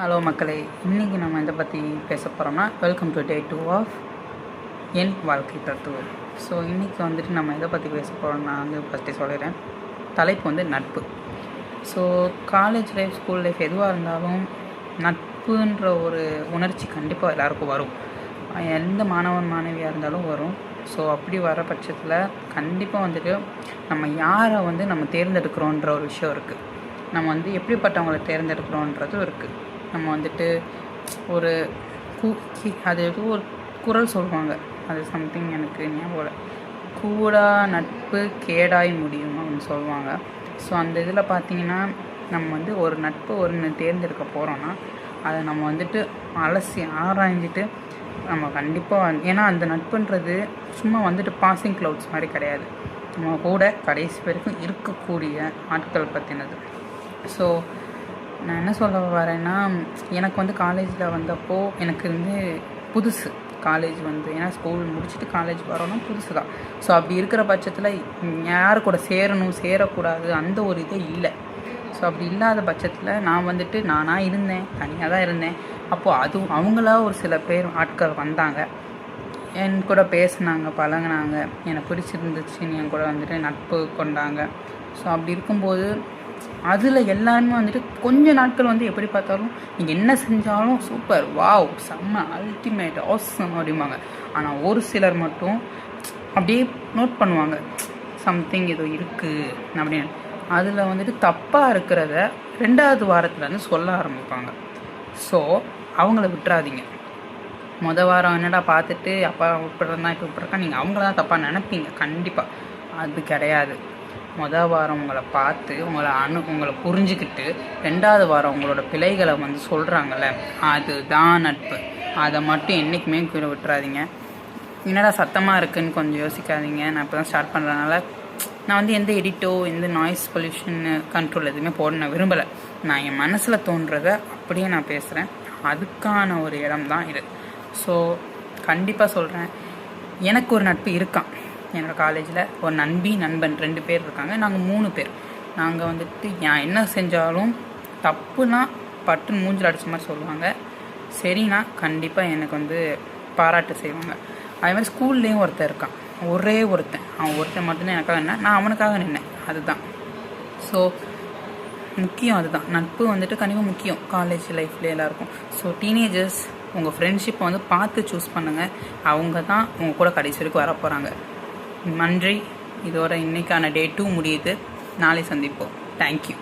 Hello மக்களே, இன்றைக்கி நம்ம எதை பற்றி பேச போகிறோம்னா welcome to day 2 of n வாழ்க்கை தத்துவம். ஸோ இன்றைக்கி வந்துட்டு நம்ம எதை பற்றி பேச போகிறோம்னா ஃபஸ்ட்டு சொல்லிடுறேன். தலைப்பு நட்பு. So college life, school life எதுவாக இருந்தாலும் நட்புன்ற ஒரு உணர்ச்சி கண்டிப்பாக எல்லாருக்கும் வரும். எந்த மாணவன் மாணவியாக இருந்தாலும் வரும். ஸோ அப்படி வர பட்சத்தில் கண்டிப்பாக நம்ம யாரை நம்ம தேர்ந்தெடுக்கிறோன்ற ஒரு விஷயம் இருக்குது. நம்ம எப்படிப்பட்டவங்களை தேர்ந்தெடுக்கிறோன்றதும் இருக்குது. நம்ம ஒரு அது ஒரு குறள் சொல்லுவாங்க, அது சம்திங் எனக்கு ஞாபகம், கூடா நட்பு கேடாய் முடியும் அப்படின்னு சொல்லுவாங்க. ஸோ அந்த இதில் பார்த்தீங்கன்னா நம்ம ஒரு நட்பு தேர்ந்தெடுக்க போகிறோன்னா அதை நம்ம அலசி ஆராய்ஞ்சிட்டு நம்ம கண்டிப்பாக, ஏன்னா அந்த நட்புன்றது சும்மா பாசிங் க்ளவுட்ஸ் மாதிரி கிடையாது. நம்ம கூட கடைசி வரைக்கும் இருக்கக்கூடிய ஆட்கள் பற்றினது. ஸோ நான் என்ன சொல்ல வரேன்னா, எனக்கு காலேஜில் வந்தப்போ எனக்கு புதுசு காலேஜ் ஏன்னா ஸ்கூல் முடிச்சுட்டு காலேஜ் வரோன்னா புதுசு தான். ஸோ அப்படி இருக்கிற பட்சத்தில் யார் கூட சேரணும் சேரக்கூடாது அந்த ஒரு இதே இல்லை. ஸோ அப்படி இல்லாத பட்சத்தில் நான் நானாக இருந்தேன், தனியாக தான் இருந்தேன். அப்போது அவங்களா ஒரு சில பேர் ஆட்கள் வந்தாங்க, என் கூட பேசினாங்க, பழகினாங்க, எனக்கு பிடிச்சிருந்துச்சுன்னு என் கூட நட்பு கொண்டாங்க. ஸோ அப்படி இருக்கும்போது அதில் எல்லாருமே கொஞ்ச நாட்கள் எப்படி பார்த்தாலும் நீங்கள் என்ன செஞ்சாலும் சூப்பர், வாவ், செம்ம, அல்டிமேட், ஆசம் அப்படிம்பாங்க. ஆனால் ஒரு சிலர் மட்டும் அப்படியே நோட் பண்ணுவாங்க, சம்திங் ஏதோ இருக்குது அப்படின்னு. அதில் தப்பாக இருக்கிறத 2வது வாரத்தில் சொல்ல ஆரம்பிப்பாங்க. ஸோ அவங்கள விட்டுறாதீங்க. வாரம் என்னடா பார்த்துட்டு அப்பா இப்படின்னா இப்போ இப்படிக்கா நீங்கள் அவங்கள தான் தப்பாக நினைப்பீங்க. கண்டிப்பாக அது கிடையாது. வாரம் உங்களை பார்த்து உங்களை புரிஞ்சுக்கிட்டு 2வது வாரம் உங்களோட பிழைகளை சொல்கிறாங்கள்ல, அதுதான் நட்பு. அதை மட்டும் என்றைக்குமே கீழே விட்டுறாதீங்க. என்னடா சத்தமாக இருக்குதுன்னு கொஞ்சம் யோசிக்காதீங்க. நான் இப்போ தான் ஸ்டார்ட் பண்ணுறதுனால நான் எந்த எடிட்டோ எந்த நாய்ஸ் பொல்யூஷன் கண்ட்ரோல் எதுவுமே போட நான் விரும்பலை. நான் என் மனசில் தோன்றதை அப்படியே நான் பேசுகிறேன். அதுக்கான ஒரு இடம் தான் இது. ஸோ கண்டிப்பாக சொல்கிறேன், எனக்கு ஒரு நட்பு இருக்கான். என்னோடய காலேஜில் ஒரு நண்பன் 2 பேர் இருக்காங்க. நாங்கள் 3 பேர். நாங்கள் நான் என்ன செஞ்சாலும் தப்புனா பட்டுன்னு மூஞ்சில் அடித்த மாதிரி சொல்லுவாங்க, சரினா கண்டிப்பாக எனக்கு பாராட்டு செய்வாங்க. அதே மாதிரி ஸ்கூல்லேயும் ஒருத்தன் இருக்கான், ஒரே ஒருத்தன். அவன் ஒருத்தன் மட்டும்தான் எனக்காக நின்னேன், நான் அவனுக்காக நின்னேன். அதுதான். ஸோ முக்கியம் அதுதான். நட்பு கண்டிப்பாக முக்கியம் காலேஜ் லைஃப்ல எல்லாருக்கும். ஸோ டீனேஜர்ஸ் உங்கள் ஃப்ரெண்ட்ஷிப்பை பார்த்து சூஸ் பண்ணுங்கள். அவங்க தான் உங்கள் கூட கடைசி வரைக்கும் வர போகிறாங்க. நன்றி. இதோட இன்றைக்கான டே 2 முடியுது. நாளை சந்திப்போம். தேங்க்யூ.